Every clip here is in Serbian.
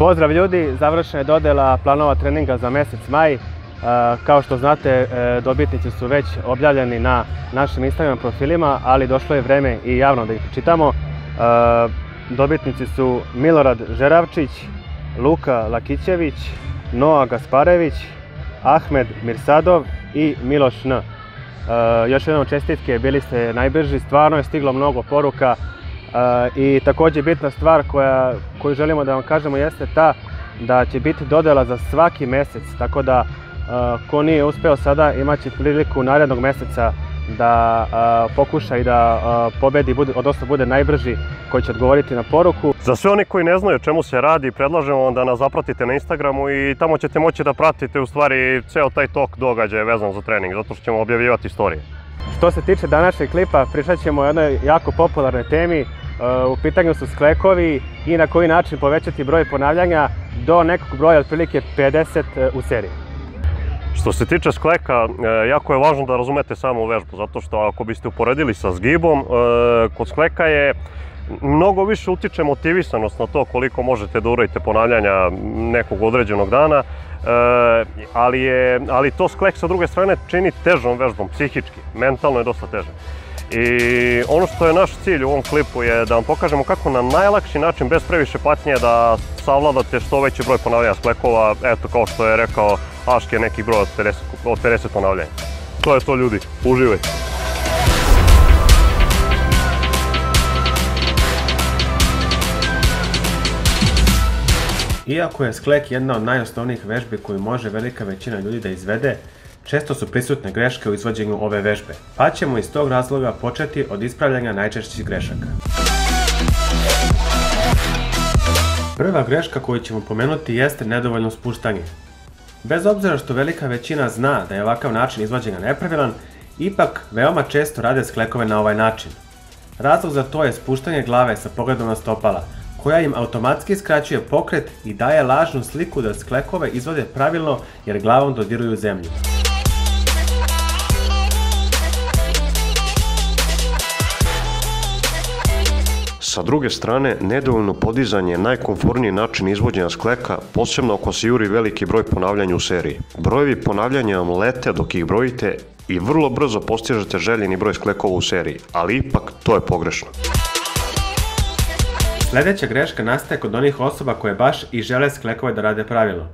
Pozdrav ljudi, završena je dodela planova treninga za mjesec maj. Kao što znate, dobitnici su već objavljeni na našim Instagram profilima, ali došlo je vreme i javno da ih čitamo. Dobitnici su Milorad Žeravčić, Luka Lakićević, Noa Gasparević, Ahmed Mirsadov i Miloš N. Još jednom čestitke, bili ste najbrži, stvarno je stiglo mnogo poruka. I također bitna stvar koju želimo da vam kažemo jeste ta da će biti dodela za svaki mjesec, tako da ko nije uspeo sada imat će priliku narednog mjeseca da pokuša i da pobedi, odnosno bude najbrži koji će odgovoriti na poruku. Za sve oni koji ne znaju o čemu se radi, predlažemo vam da nas zapratite na Instagramu i tamo ćete moći da pratite u stvari ceo taj tok događaja vezan za trening, zato što ćemo objavljivati istorije. Što se tiče današnjeg klipa, pričat ćemo o jednoj jako popularnoj temi. U pitanju su sklekovi i na koji način povećati broj ponavljanja do nekog broja otprilike 50 u seriji. Što se tiče skleka, jako je važno da razumete samu vežbu, zato što ako biste uporedili sa zgibom, kod skleka je mnogo više utiče motivisanost na to koliko možete da uradite ponavljanja nekog određenog dana, ali to sklek sa druge strane čini težom vežbom, psihički, mentalno je dosta teže. I ono što je naš cilj u ovom klipu je da vam pokažemo kako na najlakši način, bez previše patnje, da savladate što veći broj ponavljanja sklekova, eto kao što je rekao Aške, neki broj od 50 ponavljanja. To je to ljudi, uživajte! Iako je sklek jedna od najosnovnijih vežbi koju može velika većina ljudi da izvede, često su prisutne greške u izvođenju ove vežbe, pa ćemo iz tog razloga početi od ispravljanja najčešćih grešaka. Prva greška koju ćemo pomenuti jeste nedovoljno spuštanje. Bez obzira što velika većina zna da je ovakav način izvođenja nepravilan, ipak veoma često rade sklekove na ovaj način. Razlog za to je spuštanje glave sa pogledom na stopala, koja im automatski skraćuje pokret i daje lažnu sliku da sklekove izvode pravilno jer glavom dodiruju zemlju. Sa druge strane, nedovoljno podizanje je najkomforniji način izvođenja skleka, posebno ako se juri veliki broj ponavljanja u seriji. Brojevi ponavljanja vam lete dok ih brojite i vrlo brzo postižete željeni broj sklekova u seriji, ali ipak to je pogrešno. Sljedeća greška nastaje kod onih osoba koje baš i žele sklekove da rade pravilno.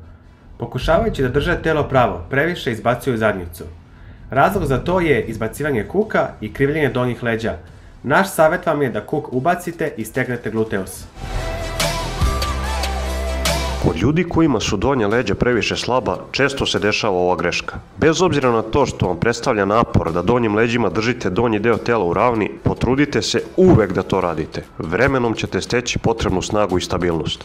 Pokušavajući da drže telo pravo, previše izbacuju zadnjicu. Razlog za to je izbacivanje kuka i krivljenje donjih leđa. Naš savjet vam je da kuk ubacite i stegnete gluteus. Kod ljudi kojima su donja leđa previše slaba, često se dešava ova greška. Bez obzira na to što vam predstavlja napor da donjim leđima držite donji deo tela u ravni, potrudite se uvek da to radite. Vremenom ćete steći potrebnu snagu i stabilnost.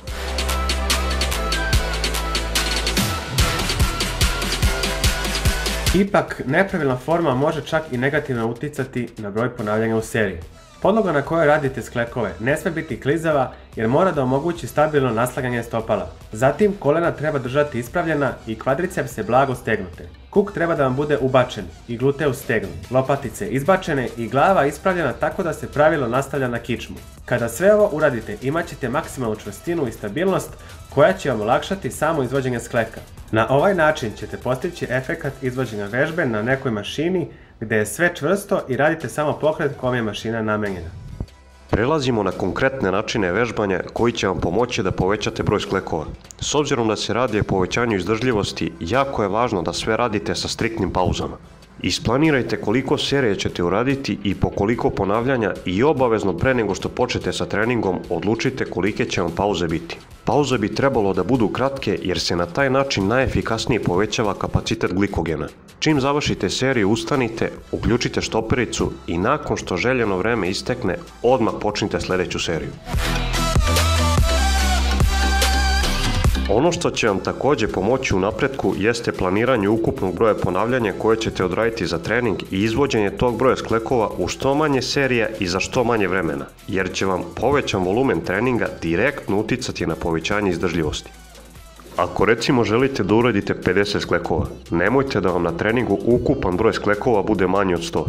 Ipak, nepravilna forma može čak i negativno uticati na broj ponavljanja u seriji. Podloga na kojoj radite sklekove ne sme biti klizava jer mora da omogući stabilno naslaganje stopala. Zatim, kolena treba držati ispravljena i kvadricepse blago stegnute. Kuk treba da vam bude ubačen i gluteus stegnut, lopatice izbačene i glava ispravljena tako da se pravilno nastavlja na kičmu. Kada sve ovo uradite, imat ćete maksimalnu čvrstinu i stabilnost koja će vam olakšati samo izvođenje skleka. Na ovaj način ćete postići efekat izvođenja vežbe na nekoj mašini gdje je sve čvrsto i radite samo pokret kojom je mašina namenjena. Prelazimo na konkretne načine vežbanja koji će vam pomoći da povećate broj sklekova. S obzirom da se radi o povećanju izdržljivosti, jako je važno da sve radite sa striktnim pauzama. Isplanirajte koliko serije ćete uraditi i po koliko ponavljanja i obavezno pre nego što počnete sa treningom odlučite kolike će vam pauze biti. Pauze bi trebalo da budu kratke jer se na taj način najefikasnije povećava kapacitet glikogena. Čim završite seriju ustanite, uključite štopericu i nakon što željeno vreme istekne, odmah počnite sljedeću seriju. Ono što će vam također pomoći u napretku jeste planiranje ukupnog broja ponavljanja koje ćete odraditi za trening i izvođenje tog broja sklekova u što manje serija i za što manje vremena, jer će vam povećan volumen treninga direktno uticati na povećanje izdržljivosti. Ako recimo želite da uradite 50 sklekova, nemojte da vam na treningu ukupan broj sklekova bude manji od 100.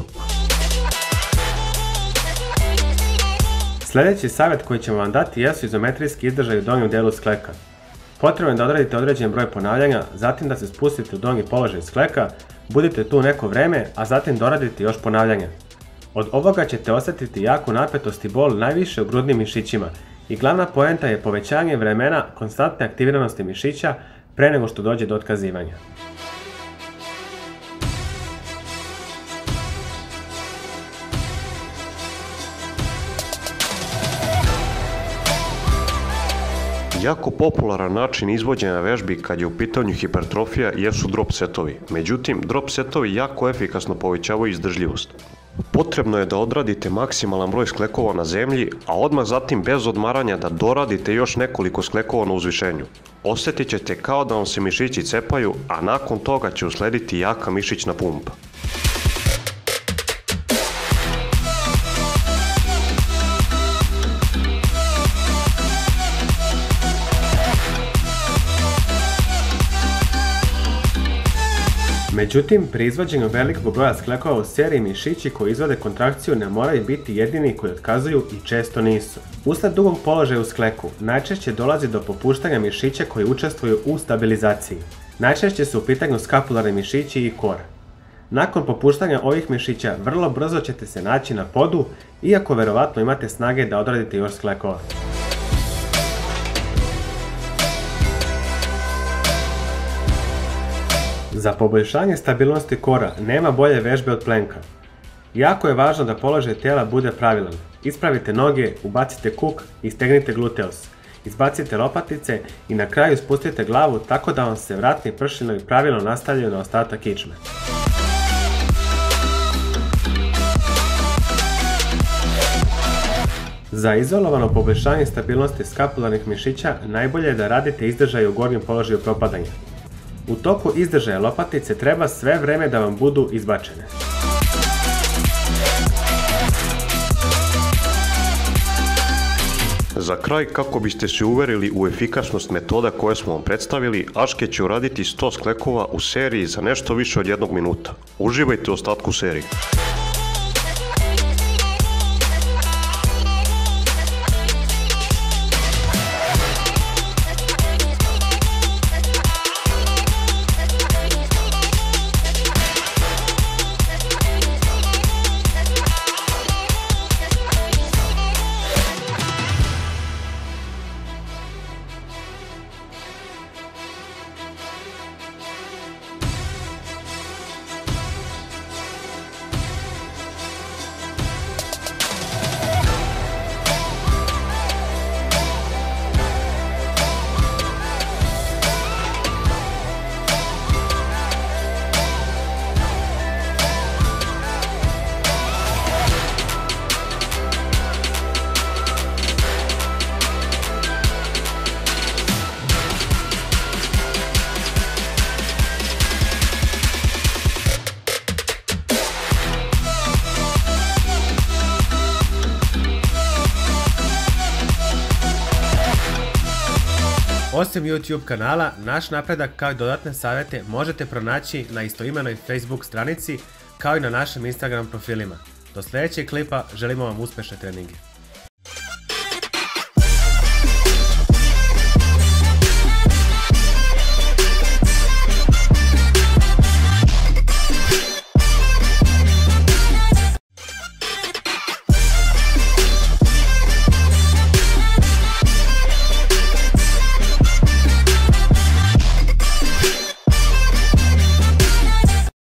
Sljedeći savjet koji ćemo vam dati jesu izometrijski izdržaj u donjem delu skleka. Potrebno je da odradite određen broj ponavljanja, zatim da se spustite u donji položaj skleka, budite tu neko vreme, a zatim doradite još ponavljanja. Od ovoga ćete osjetiti jaku napetost i bol najviše u grudnim mišićima i glavna poenta je povećanje vremena konstantne aktiviranosti mišića pre nego što dođe do otkazivanja. Jako popularan način izvođenja vežbi kad je u pitanju hipertrofija jesu drop setovi. Međutim, drop setovi jako efikasno povećavaju izdržljivost. Potrebno je da odradite maksimalan broj sklekova na zemlji, a odmah zatim bez odmaranja da doradite još nekoliko sklekova na uzvišenju. Osjetit ćete kao da vam se mišići cepaju, a nakon toga će uslediti jaka mišićna pumpa. Međutim, pri izvođenju velikog broja sklekova u seriji mišići koji izvode kontrakciju ne moraju biti jedini koji otkazuju i često nisu. Usled dugog položaja u skleku, najčešće dolazi do popuštanja mišića koji učestvuju u stabilizaciji. Najčešće su u pitanju skapularni mišići i kor. Nakon popuštanja ovih mišića, vrlo brzo ćete se naći na podu, iako verovatno imate snage da odradite još sklekova. Za poboljšanje stabilnosti kora nema bolje vežbe od plenka. Jako je važno da položaj tijela bude pravilan. Ispravite noge, ubacite kuk i stegnite gluteus. Izbacite lopatice i na kraju spustite glavu tako da vam se vratni pršinovi pravilno nastavljaju na ostatak kičme. Za izolovano poboljšanje stabilnosti skapularnih mišića najbolje je da radite izdržaj u gornjem položaju propadanja. U toku izdržaja lopatice treba sve vreme da vam budu izbačene. Za kraj, kako biste se uverili u efikasnost metoda koje smo vam predstavili, Aške će uraditi 100 sklekova u seriji za nešto više od 1 minuta. Uživajte u ostatku serije. Osim YouTube kanala, naš napredak kao i dodatne savjete možete pronaći na istoimenoj Facebook stranici kao i na našim Instagram profilima. Do sljedećeg klipa želimo vam uspješne treninge.